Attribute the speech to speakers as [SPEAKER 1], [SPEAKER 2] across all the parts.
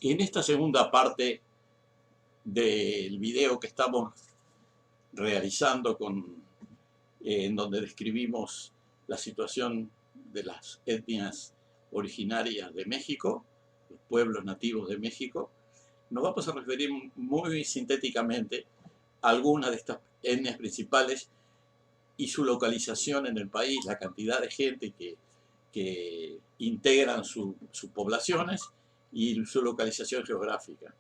[SPEAKER 1] En esta segunda parte del video que estamos realizando en donde describimos la situación de las etnias originarias de México, los pueblos nativos de México, nos vamos a referir muy sintéticamente a algunas de estas etnias principales y su localización en el país, la cantidad de gente que integran sus poblaciones y su localización geográfica.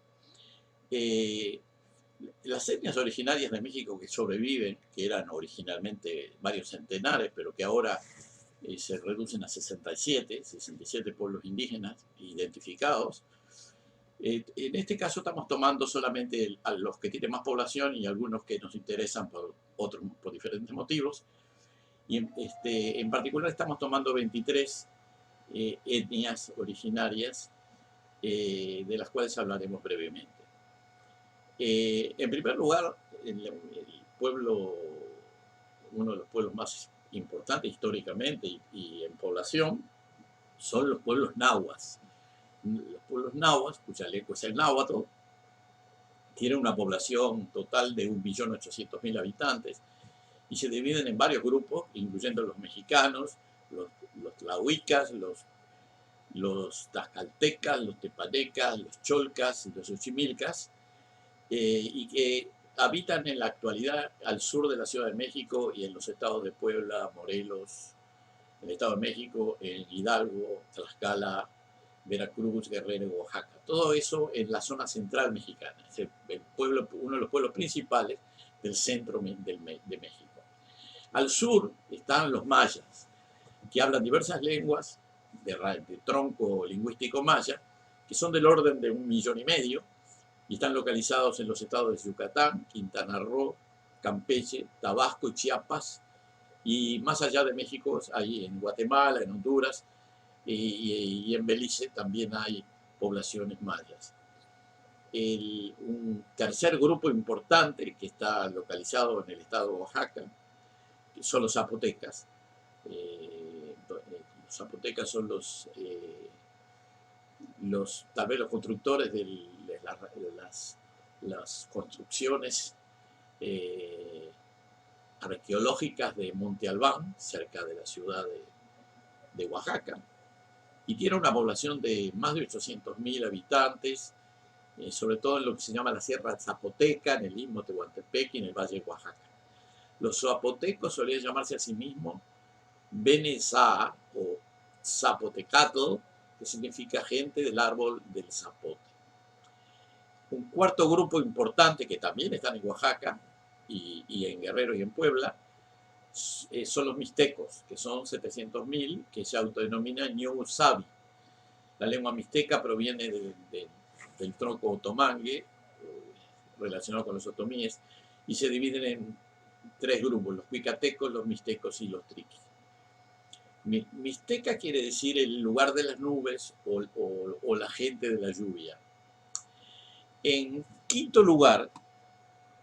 [SPEAKER 1] Las etnias originarias de México que sobreviven, que eran originalmente varios centenares, pero que ahora se reducen a 67 pueblos indígenas identificados. En este caso estamos tomando solamente a los que tienen más población y algunos que nos interesan por diferentes motivos. Y en particular estamos tomando 23 etnias originarias, de las cuales hablaremos brevemente. En primer lugar, pueblo, uno de los pueblos más importantes históricamente y en población, son los pueblos nahuas. Los pueblos nahuas, cuya lengua es el náhuatl, tienen una población total de 1.800.000 habitantes y se dividen en varios grupos, incluyendo los mexicanos, los tlahuicas, los tlaxcaltecas, los tepanecas, los cholcas, los xochimilcas, y que habitan en la actualidad al sur de la Ciudad de México y en los estados de Puebla, Morelos, el Estado de México, en Hidalgo, Tlaxcala, Veracruz, Guerrero y Oaxaca. Todo eso en la zona central mexicana. Es uno de los pueblos principales del centro de México. Al sur están los mayas, que hablan diversas lenguas de tronco lingüístico maya, que son del orden de 1,5 millones, y están localizados en los estados de Yucatán, Quintana Roo, Campeche, Tabasco y Chiapas, y más allá de México, hay en Guatemala, en Honduras y en Belice también hay poblaciones mayas. Un tercer grupo importante que está localizado en el estado de Oaxaca son los zapotecas. Los zapotecas son tal vez los constructores de las construcciones arqueológicas de Monte Albán, cerca de la ciudad de Oaxaca, y tiene una población de más de 800.000 habitantes, sobre todo en lo que se llama la Sierra Zapoteca, en el Istmo de Tehuantepec y en el Valle de Oaxaca. Los zapotecos solían llamarse a sí mismos Benezá o Zapotecatl, que significa gente del árbol del zapote. Un cuarto grupo importante que también están en Oaxaca y en Guerrero y en Puebla son los mixtecos, que son 700.000, que se autodenominan Ñu'u Sabi. La lengua mixteca proviene del tronco otomangue, relacionado con los otomíes, y se dividen en 3 grupos: los cuicatecos, los mixtecos y los triquis. Mixteca quiere decir el lugar de las nubes o la gente de la lluvia. En quinto lugar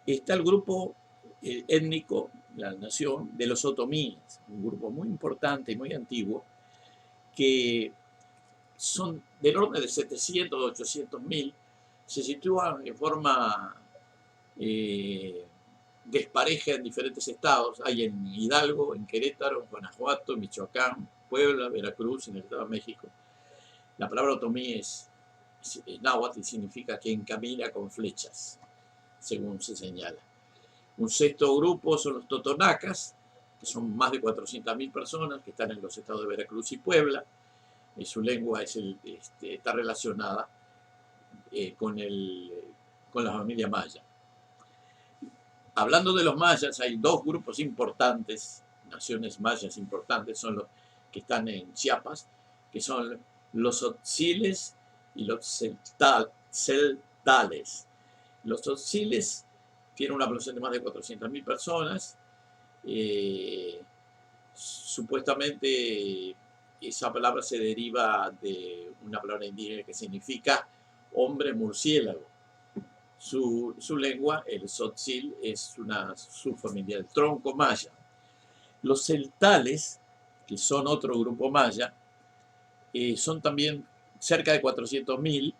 [SPEAKER 1] está el grupo étnico, la nación de los otomíes, un grupo muy importante y muy antiguo, que son del orden de 700 o 800.000, se sitúan en forma despareja en diferentes estados. Hay en Hidalgo, en Querétaro, en Guanajuato, en Michoacán, Puebla, Veracruz, en el Estado de México. La palabra otomí es náhuatl y significa quien camina con flechas, según se señala. Un sexto grupo son los totonacas, que son más de 400.000 personas que están en los estados de Veracruz y Puebla. Su lengua está relacionada con la familia maya. Hablando de los mayas, hay 2 grupos importantes, naciones mayas importantes, son los que están en Chiapas, que son los tzotziles y los celtales. Los tzotziles tienen una población de más de 400.000 personas. Supuestamente esa palabra se deriva de una palabra indígena que significa hombre murciélago. Su lengua, el tzotzil, es una subfamilia del tronco maya. Los celtales, que son otro grupo maya, son también cerca de 400.000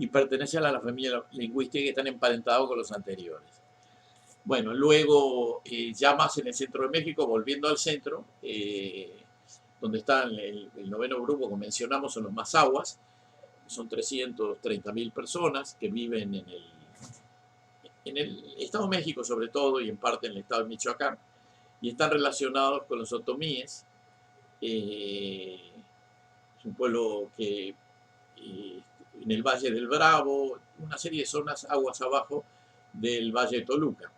[SPEAKER 1] y pertenecen a la familia lingüística y están emparentados con los anteriores. Bueno, luego ya más en el centro de México, volviendo al centro, donde está el noveno grupo que mencionamos, son los mazahuas, son 330.000 personas que viven en el Estado de México sobre todo y en parte en el Estado de Michoacán, y están relacionados con los otomíes. Es un pueblo que en el Valle del Bravo, una serie de zonas aguas abajo del Valle de Toluca.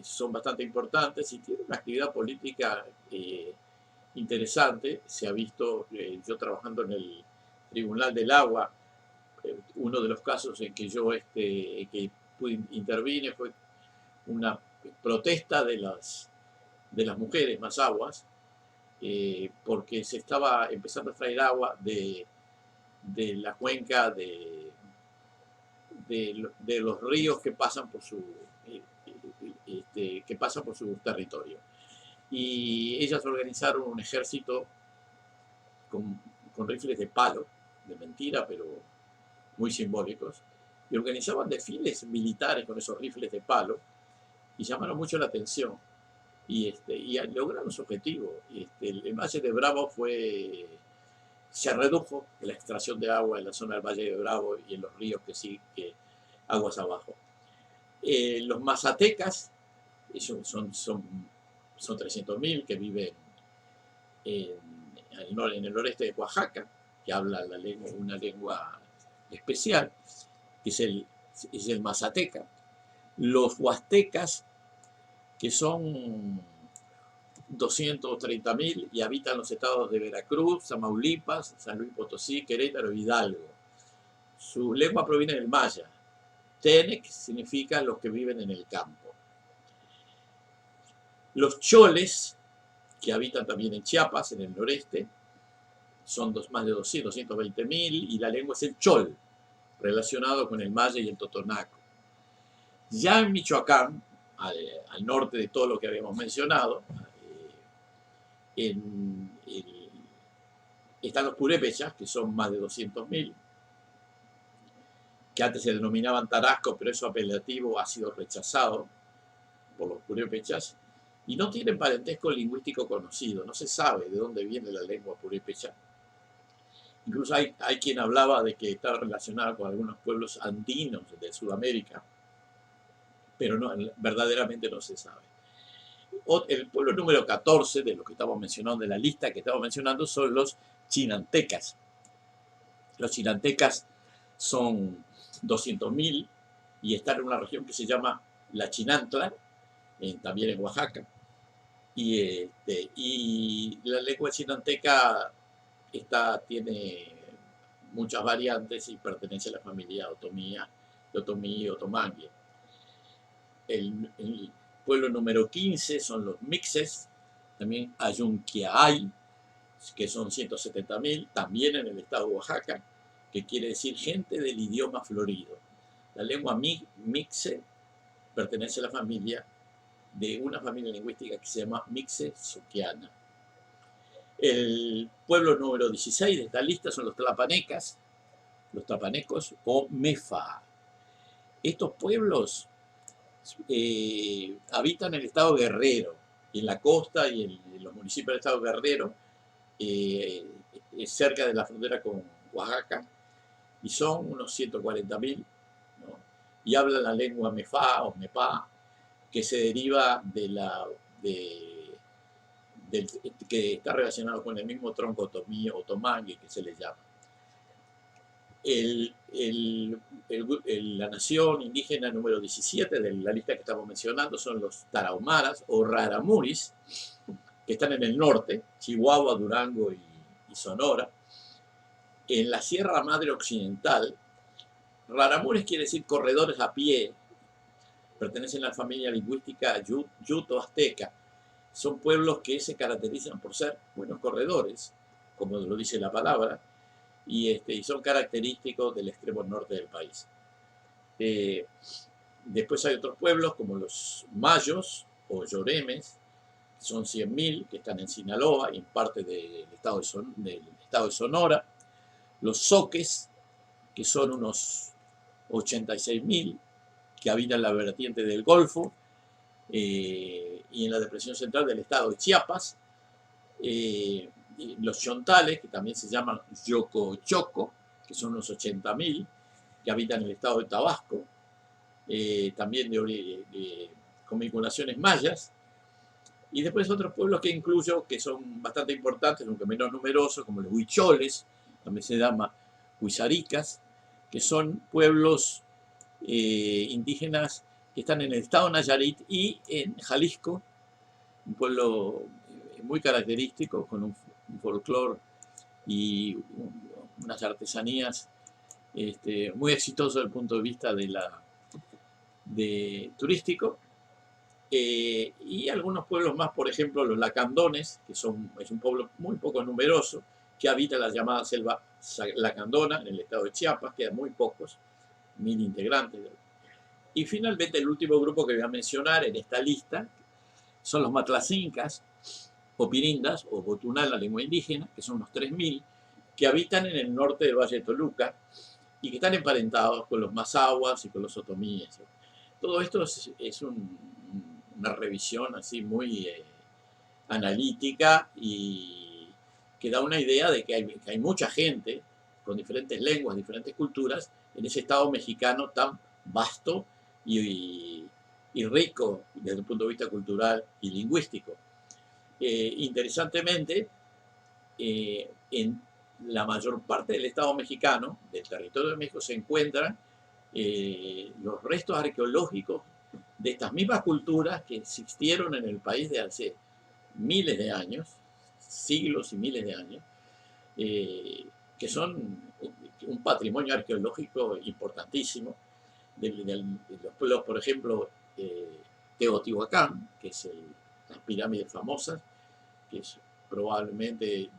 [SPEAKER 1] Son bastante importantes y tienen una actividad política interesante. Se ha visto, yo trabajando en el Tribunal del Agua, uno de los casos en que yo que intervine fue una protesta de las mujeres mazahuas, porque se estaba empezando a extraer agua de la cuenca de los ríos que pasan por su territorio. Y ellas organizaron un ejército con rifles de palo, de mentira, pero muy simbólicos, y organizaban desfiles militares con esos rifles de palo, y llamaron mucho la atención, y lograron su objetivo. El Valle de Bravo se redujo la extracción de agua en la zona del Valle de Bravo y en los ríos que aguas abajo. Los mazatecas son 300.000 que viven en el noreste de Oaxaca, que hablan una lengua especial, que es el mazateca. Los huastecas, que son 230.000 y habitan los estados de Veracruz, Tamaulipas, San Luis Potosí, Querétaro y Hidalgo. Su lengua proviene del maya. Tenec significa los que viven en el campo. Los choles, que habitan también en Chiapas, en el noreste, son más de 220.000 y la lengua es el chol, relacionado con el maya y el totonaco. Ya en Michoacán, al norte de todo lo que habíamos mencionado, están los purépechas, que son más de 200.000, que antes se denominaban tarasco, pero eso apelativo ha sido rechazado por los purépechas, y no tienen parentesco lingüístico conocido. No se sabe de dónde viene la lengua purépecha. Incluso hay quien hablaba de que está relacionada con algunos pueblos andinos de Sudamérica, pero verdaderamente no se sabe. El pueblo número 14 de lo que estamos mencionando, de la lista que estamos mencionando, son los chinantecas. Los chinantecas son 200.000 y están en una región que se llama la Chinantla, también en Oaxaca. Y la lengua chinanteca tiene muchas variantes y pertenece a la familia otomí y otomangue. El pueblo número 15 son los mixes, también Ayunquiaay, que son 170.000, también en el estado de Oaxaca, que quiere decir gente del idioma florido. La lengua mixe pertenece a la familia de una familia lingüística que se llama mixe-soquiana. El pueblo número 16 de esta lista son los tlapanecas, los tapanecos o mefa. Estos pueblos habitan en el estado Guerrero, en la costa y en los municipios del estado Guerrero, cerca de la frontera con Oaxaca, y son unos 140.000, ¿no? Y hablan la lengua mefá o mepá, que se deriva que está relacionado con el mismo tronco otomí o otomangue que se le llama. La nación indígena número 17 de la lista que estamos mencionando son los tarahumaras o raramuris, que están en el norte, Chihuahua, Durango y Sonora. En la Sierra Madre Occidental, raramuris quiere decir corredores a pie, pertenecen a la familia lingüística yuto-azteca. Son pueblos que se caracterizan por ser buenos corredores, como lo dice la palabra, y son característicos del extremo norte del país. Después hay otros pueblos como los mayos o lloremes, que son 100.000, que están en Sinaloa y en parte del estado de Sonora. Los zoques, que son unos 86.000, que habitan la vertiente del Golfo y en la depresión central del estado de Chiapas. Los chontales, que también se llaman Yocochoco, que son unos 80.000, que habitan en el estado de Tabasco, también con vinculaciones mayas. Y después otros pueblos que incluyo, que son bastante importantes, aunque menos numerosos, como los huicholes, también se llama huizaricas, que son pueblos indígenas que están en el estado de Nayarit y en Jalisco, un pueblo muy característico, con un folclore y unas artesanías muy exitoso desde el punto de vista turístico. Y algunos pueblos más, por ejemplo los lacandones, que es un pueblo muy poco numeroso, que habita la llamada selva lacandona en el estado de Chiapas, quedan muy pocos, 1.000 integrantes. Y finalmente el último grupo que voy a mencionar en esta lista son los matlacincas, o pirindas, o botunal, la lengua indígena, que son unos 3.000, que habitan en el norte del Valle de Toluca y que están emparentados con los mazahuas y con los otomíes. Todo esto es una revisión así muy analítica y que da una idea de que hay mucha gente con diferentes lenguas, diferentes culturas, en ese estado mexicano tan vasto y rico desde el punto de vista cultural y lingüístico. Interesantemente, en la mayor parte del estado mexicano, del territorio de México, se encuentran los restos arqueológicos de estas mismas culturas que existieron en el país de hace miles de años, siglos y miles de años, que son un patrimonio arqueológico importantísimo de los pueblos, por ejemplo, Teotihuacán, que es las pirámides famosas, que es probablemente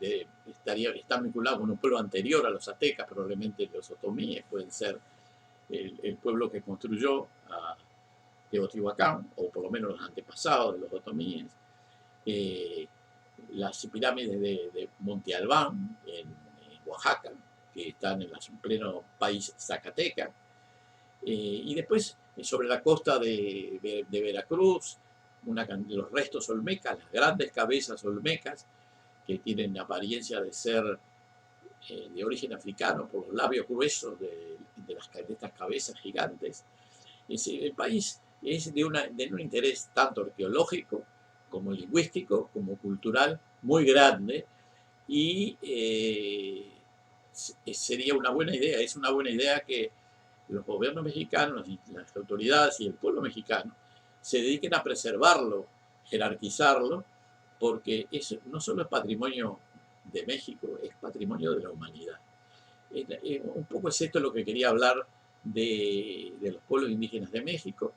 [SPEAKER 1] está vinculado con un pueblo anterior a los aztecas, probablemente los otomíes pueden ser el pueblo que construyó a Teotihuacán, o por lo menos los antepasados de los otomíes. Las pirámides de Monte Albán, en Oaxaca, que están en pleno país zacateca. Y después, sobre la costa de Veracruz, los restos olmecas, las grandes cabezas olmecas, que tienen apariencia de ser de origen africano por los labios gruesos de estas cabezas gigantes. El país es de un interés tanto arqueológico como lingüístico, como cultural, muy grande, y sería una buena idea, es una buena idea que los gobiernos mexicanos, las autoridades y el pueblo mexicano se dediquen a preservarlo, jerarquizarlo, porque no solo es patrimonio de México, es patrimonio de la humanidad. Un poco es esto lo que quería hablar de los pueblos indígenas de México.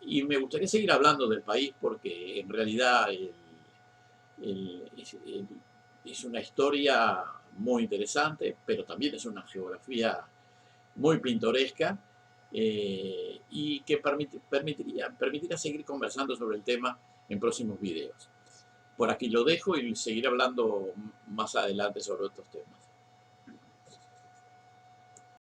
[SPEAKER 1] Y me gustaría seguir hablando del país porque en realidad es una historia muy interesante, pero también es una geografía muy pintoresca y que permitirá seguir conversando sobre el tema en próximos videos. Por aquí lo dejo y seguiré hablando más adelante sobre otros temas.